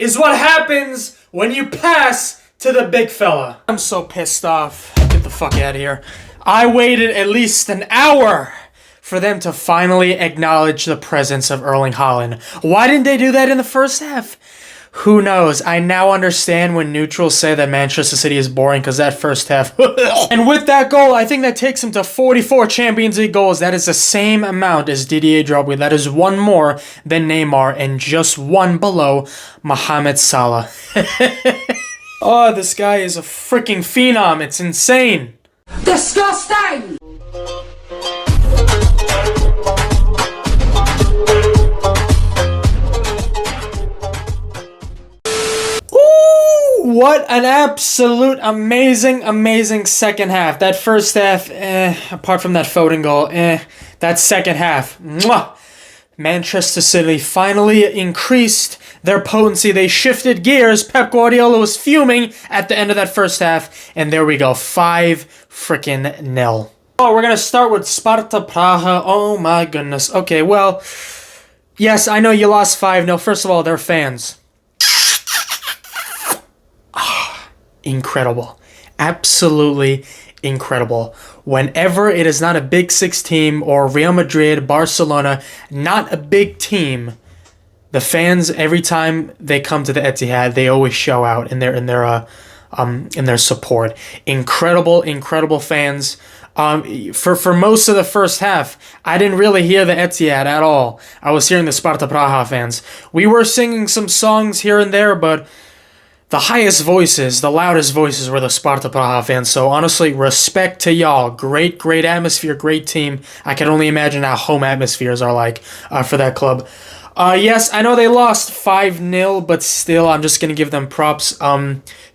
is what happens when you pass to the big fella. I'm so pissed off. Get the fuck out of here. I waited at least an hour for them to finally acknowledge the presence of Erling Haaland. Why didn't they do that in the first half? Who knows? I now understand when neutrals say that Manchester City is boring because that first half. And with that goal, I think that takes him to 44 Champions League goals. That is the same amount as Didier Drogba. That is one more than Neymar and just one below Mohamed Salah. Oh, this guy is a freaking phenom. It's insane. Disgusting! What an absolute amazing second half. That first half, apart from that Foden goal, that second half, mwah. Manchester City finally increased their potency. They shifted gears. Pep Guardiola was fuming at the end of that first half, and there we go, 5-0. Oh, we're going to start with Sparta Praha. Oh my goodness. Okay, well, yes, I know you lost 5-0. First of all, they're fans. Incredible. Absolutely incredible. Whenever it is not a Big Six team or Real Madrid, Barcelona, not a big team, the fans, every time they come to the Etihad, they always show out in their support. Incredible fans. For most of the first half, I didn't really hear the Etihad at all. I was hearing the Sparta Praha fans. We were singing some songs here and there, but the highest voices, the loudest voices were the Sparta Praha fans. So honestly, respect to y'all. Great atmosphere, great team. I can only imagine how home atmospheres are like for that club. Yes, I know they lost 5-0, but still, I'm just going to give them props.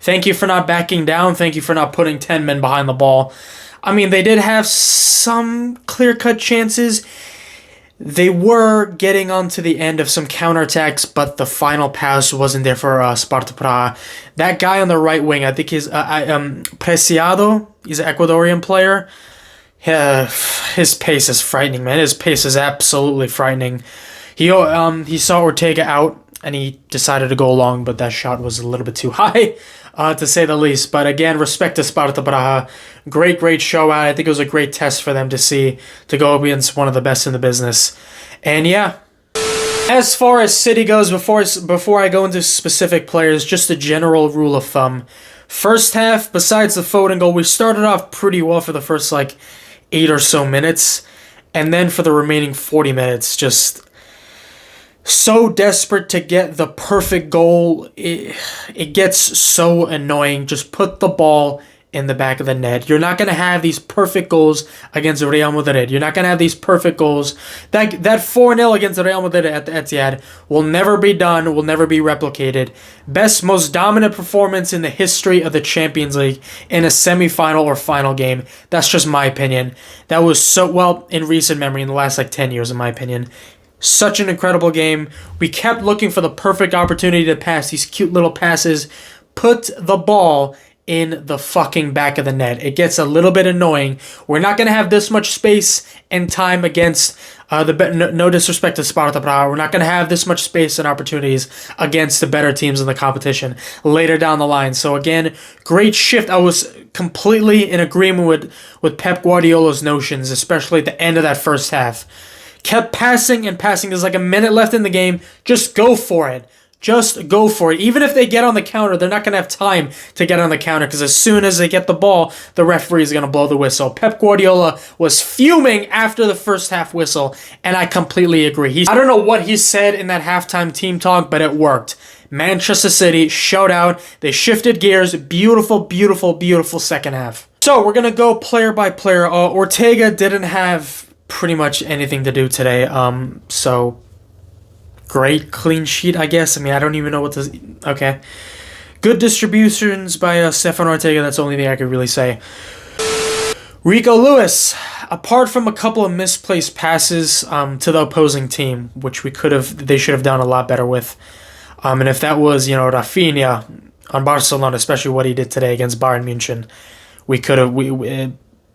Thank you for not backing down. Thank you for not putting 10 men behind the ball. I mean, they did have some clear-cut chances. They were getting onto the end of some counterattacks, but the final pass wasn't there for Sparta Praha. That guy on the right wing, I think he's Preciado. He's an Ecuadorian player. His pace is frightening, man. His pace is absolutely frightening. He saw Ortega out, and he decided to go long, but that shot was a little bit too high, to say the least. But again, respect to Sparta Praha. Great show out. I think it was a great test for them to go against one of the best in the business. And yeah, as far as City goes, before I go into specific players, just a general rule of thumb. First half, besides the Foden goal, we started off pretty well for the first 8 or so minutes. And then for the remaining 40 minutes, just so desperate to get the perfect goal. It gets so annoying. Just put the ball in the back of the net. You're not going to have these perfect goals against Real Madrid. You're not going to have these perfect goals. That 4-0 against Real Madrid at the Etihad will never be done, will never be replicated. Most dominant performance in the history of the Champions League in a semifinal or final game. That's just my opinion. That was so, well, in recent memory, in the last 10 years, in my opinion. Such an incredible game. We kept looking for the perfect opportunity to pass these cute little passes. Put the ball in the fucking back of the net. It gets a little bit annoying. We're not going to have this much space and time against no disrespect to Sparta Praha. We're not going to have this much space and opportunities against the better teams in the competition later down the line. So again, great shift. I was completely in agreement with Pep Guardiola's notions, especially at the end of that first half. Kept passing and passing. There's a minute left in the game. Just go for it. Just go for it. Even if they get on the counter, they're not going to have time to get on the counter because as soon as they get the ball, the referee is going to blow the whistle. Pep Guardiola was fuming after the first half whistle, and I completely agree. I don't know what he said in that halftime team talk, but it worked. Manchester City showed out. They shifted gears. Beautiful second half. So we're going to go player by player. Ortega didn't have pretty much anything to do today. So great clean sheet, I guess. I mean, I don't even know what to... Okay. Good distributions by Stefan Ortega. That's the only thing I could really say. Rico Lewis, apart from a couple of misplaced passes to the opposing team, which they should have done a lot better with. And if that was, Rafinha on Barcelona, especially what he did today against Bayern Munich, we could have...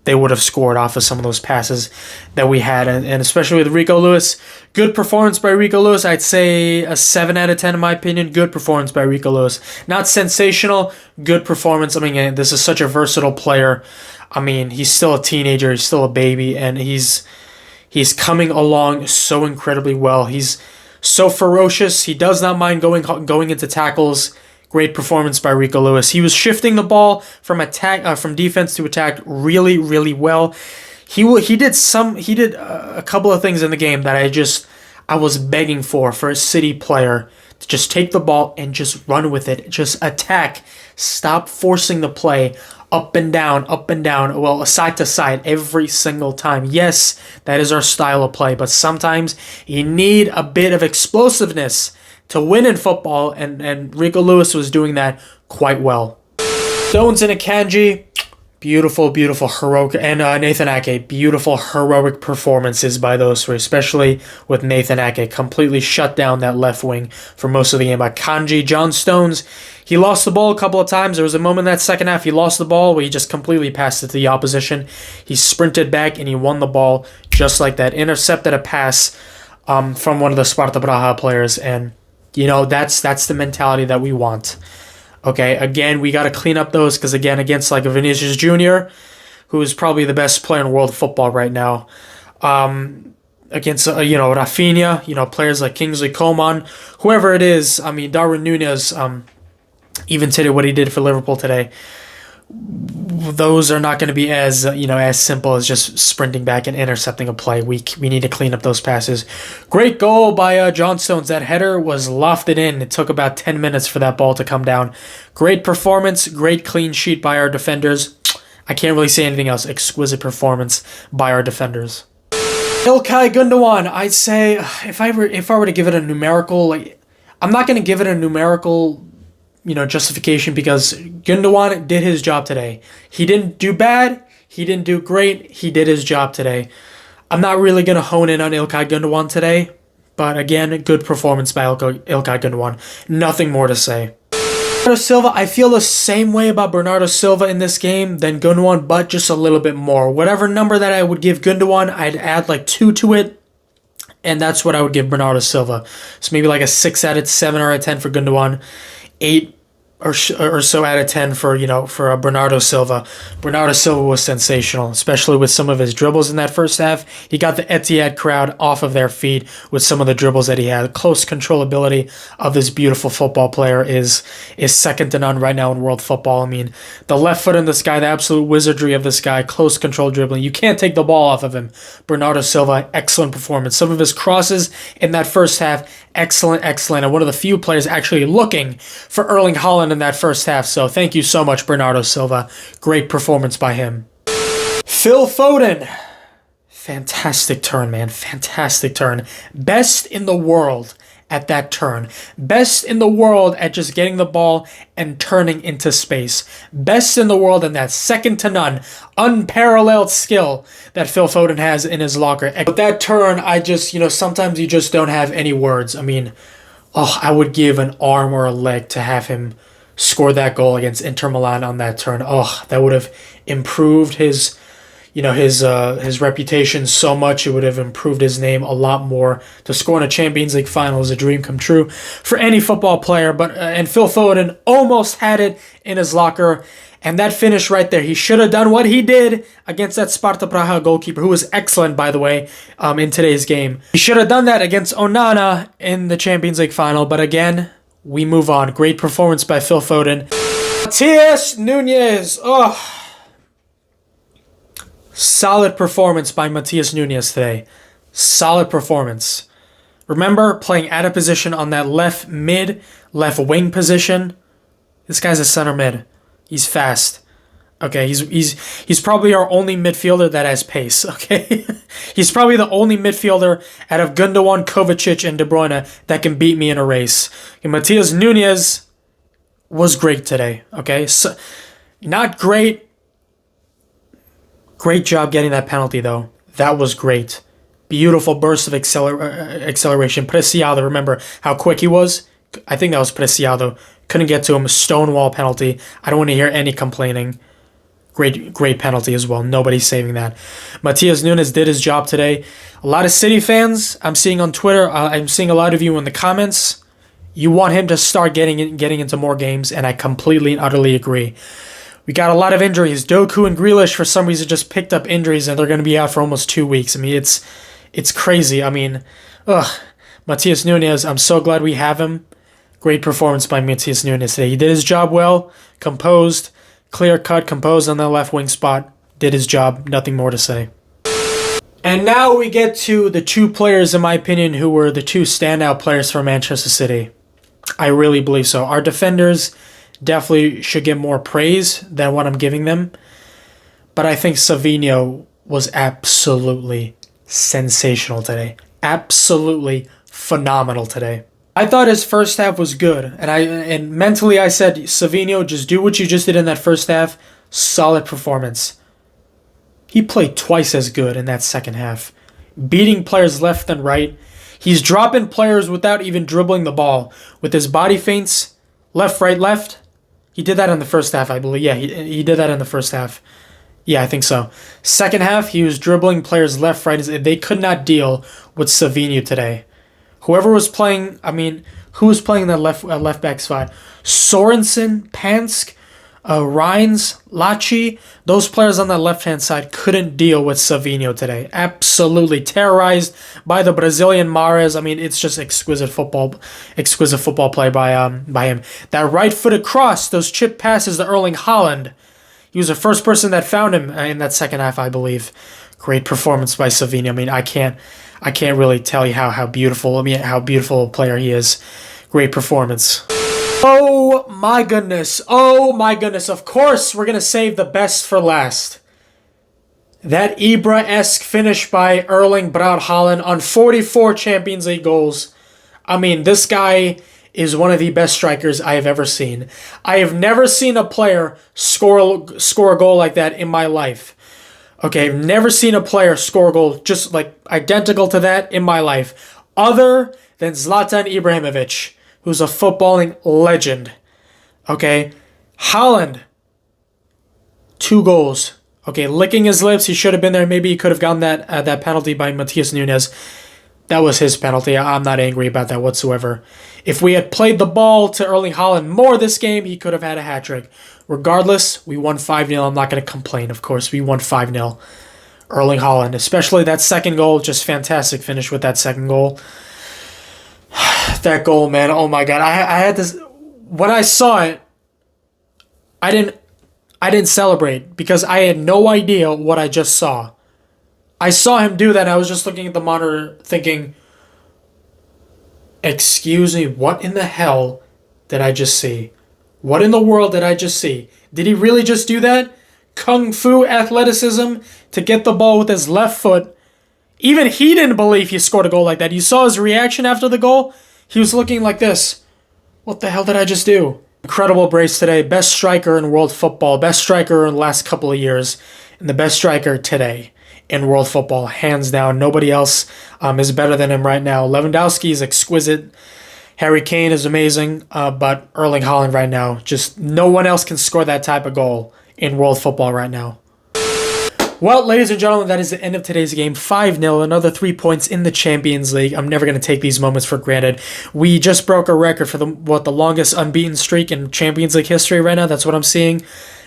they would have scored off of some of those passes that we had. And especially with Rico Lewis, good performance by Rico Lewis. I'd say a 7 out of 10 in my opinion. Good performance by Rico Lewis. Not sensational, good performance. I mean, this is such a versatile player. I mean, he's still a teenager, he's still a baby, and he's coming along so incredibly well. He's so ferocious. He does not mind going into tackles. Great performance by Rico Lewis. He was shifting the ball from defense to attack really, really well. He did a couple of things in the game that I was begging for a City player to just take the ball and just run with it. Just attack. Stop forcing the play up and down, well, side to side every single time. Yes, that is our style of play, but sometimes you need a bit of explosiveness to win in football, and Rico Lewis was doing that quite well. Stones and Akanji, beautiful, heroic, and Nathan Ake, beautiful, heroic performances by those three, especially with Nathan Ake, completely shut down that left wing for most of the game. Akanji, John Stones, he lost the ball a couple of times. There was a moment in that second half he lost the ball where he just completely passed it to the opposition. He sprinted back and he won the ball just like that. Intercepted a pass from one of the Sparta Praha players, and that's the mentality that we want. Okay, again, we got to clean up those because, again, against like a Vinicius Jr., who is probably the best player in world football right now, against, Rafinha, players like Kingsley Coman, whoever it is, I mean, Darwin Núñez, even today, what he did for Liverpool today, those are not going to be as simple as just sprinting back and intercepting a play. We need to clean up those passes. Great goal by John Stones. That header was lofted in. It took about 10 minutes for that ball to come down. Great performance. Great clean sheet by our defenders. I can't really say anything else. Exquisite performance by our defenders. İlkay Gundogan. I'd say if I were to give it a numerical, I'm not going to give it a numerical justification because Gundogan did his job today. He didn't do bad. He didn't do great. He did his job today. I'm not really going to hone in on İlkay Gundogan today, but again, good performance by İlkay Gundogan. Nothing more to say. Bernardo Silva, I feel the same way about Bernardo Silva in this game than Gundogan, but just a little bit more. Whatever number that I would give Gundogan, I'd add like 2 to it, and that's what I would give Bernardo Silva. So maybe like a 6 out of 7 or a 10 for Gundogan. 8 or so out of 10 for Bernardo Silva. Bernardo Silva was sensational, especially with some of his dribbles in that first half. He got the Etihad crowd off of their feet with some of the dribbles that he had. Close controllability of this beautiful football player is second to none right now in world football. I mean, the left foot in this guy, the absolute wizardry of this guy, close control dribbling. You can't take the ball off of him. Bernardo Silva, excellent performance. Some of his crosses in that first half, excellent, and one of the few players actually looking for Erling Haaland in that first half. So thank you so much, Bernardo Silva. Great performance by him. Phil Foden. Fantastic turn, man. Fantastic turn. Best in the world at that turn. Best in the world at just getting the ball and turning into space. Best in the world in that, second to none, unparalleled skill that Phil Foden has in his locker. But that turn, I just, sometimes you just don't have any words. I mean, I would give an arm or a leg to have him score that goal against Inter Milan on that turn. That would have improved his reputation so much. It would have improved his name a lot more. To score in a Champions League final is a dream come true for any football player. And Phil Foden almost had it in his locker. And that finish right there, he should have done what he did against that Sparta Praha goalkeeper, who was excellent, by the way, in today's game. He should have done that against Onana in the Champions League final. But again, we move on. Great performance by Phil Foden. Matheus Nunes. Solid performance by Matheus Nunes today. Solid performance. Remember, playing out of position on that left wing position. This guy's a center mid. He's fast. Okay, he's probably our only midfielder that has pace, okay? He's probably the only midfielder out of Gundogan, Kovacic, and De Bruyne that can beat me in a race. And Matheus Nunes was great today, okay? So, not great. Great job getting that penalty, though. That was great. Beautiful burst of acceleration. Preciado, remember how quick he was? I think that was Preciado. Couldn't get to him. Stonewall penalty. I don't want to hear any complaining. Great penalty as well. Nobody's saving that. Matheus Nunes did his job today. A lot of City fans I'm seeing on Twitter, I'm seeing a lot of you in the comments, you want him to start getting into more games, and I completely and utterly agree. We got a lot of injuries. Doku and Grealish, for some reason, just picked up injuries, and they're going to be out for almost 2 weeks. I mean, it's crazy. I mean, Matheus Nunes, I'm so glad we have him. Great performance by Matheus Nunes today. He did his job well, composed, clear-cut, composed on the left wing spot. Did his job. Nothing more to say. And now we get to the 2 players, in my opinion, who were the 2 standout players for Manchester City. I really believe so. Our defenders definitely should get more praise than what I'm giving them. But I think Savinho was absolutely sensational today. Absolutely phenomenal today. I thought his first half was good. And mentally I said, Savinho, just do what you just did in that first half. Solid performance. He played twice as good in that second half. Beating players left and right. He's dropping players without even dribbling the ball. With his body feints, left, right, left. He did that in the first half, I believe. Yeah, he did that in the first half. Yeah, I think so. Second half, he was dribbling players left, right. They could not deal with Savinho today. Whoever was playing, who was playing that left back spot? Sorensen, Pansk, Rhines, Lachi, those players on the left-hand side couldn't deal with Savinho today. Absolutely terrorized by the Brazilian Mahrez. I mean, it's just exquisite football play by him. That right-footed cross, those chip passes to Erling Haaland. He was the first person that found him in that second half, I believe. Great performance by Savinho. I mean, I can't really tell you how beautiful a player he is. Great performance. Oh my goodness. Of course, we're going to save the best for last. That Ibra-esque finish by Erling Braut Haaland on 44 Champions League goals. I mean, this guy is one of the best strikers I have ever seen. I have never seen a player score a goal like that in my life. Okay, I've never seen a player score a goal just like identical to that in my life, other than Zlatan Ibrahimovic, who's a footballing legend. Okay, Haaland, 2 goals. Okay, licking his lips. He should have been there. Maybe he could have gotten that penalty by Matheus Nunes. That was his penalty. I'm not angry about that whatsoever. If we had played the ball to Erling Haaland more this game, he could have had a hat-trick. Regardless, we won 5-0. I'm not going to complain, of course. We won 5-0. Erling Haaland, especially that second goal, just fantastic finish with that second goal. That goal, man, oh my God. I had this... When I saw it, I didn't celebrate because I had no idea what I just saw. I saw him do that, and I was just looking at the monitor thinking, excuse me, what in the hell did I just see? What in the world did I just see? Did he really just do that? Kung fu athleticism to get the ball with his left foot. Even he didn't believe he scored a goal like that. You saw his reaction after the goal? He was looking like this. What the hell did I just do? Incredible brace today. Best striker in world football. Best striker in the last couple of years. And the best striker today in world football. Hands down. Nobody else is better than him right now. Lewandowski is exquisite. Harry Kane is amazing. But Erling Haaland right now, just no one else can score that type of goal in world football right now. Well, ladies and gentlemen, that is the end of today's game. 5-0, another 3 points in the Champions League. I'm never going to take these moments for granted. We just broke a record for the longest unbeaten streak in Champions League history right now. That's what I'm seeing.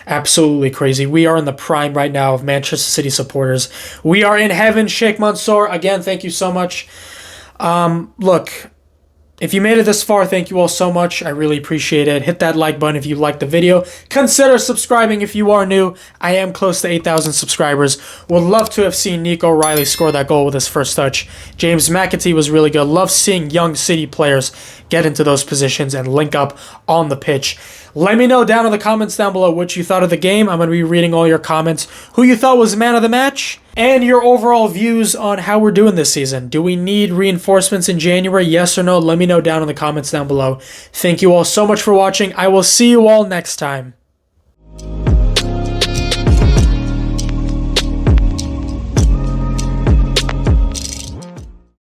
Absolutely crazy. We are in the prime right now of Manchester City supporters. We are in heaven, Sheikh Mansour. Again, thank you so much. Look, if you made it this far, thank you all so much. I really appreciate it. Hit that like button if you liked the video. Consider subscribing if you are new. I am close to 8,000 subscribers. Would love to have seen Nico Riley score that goal with his first touch. James McAtee was really good. Love seeing young City players get into those positions and link up on the pitch. Let me know down in the comments down below what you thought of the game. I'm going to be reading all your comments. Who you thought was man of the match? And your overall views on how we're doing this season. Do we need reinforcements in January? Yes or no? Let me know down in the comments down below. Thank you all so much for watching. I will see you all next time.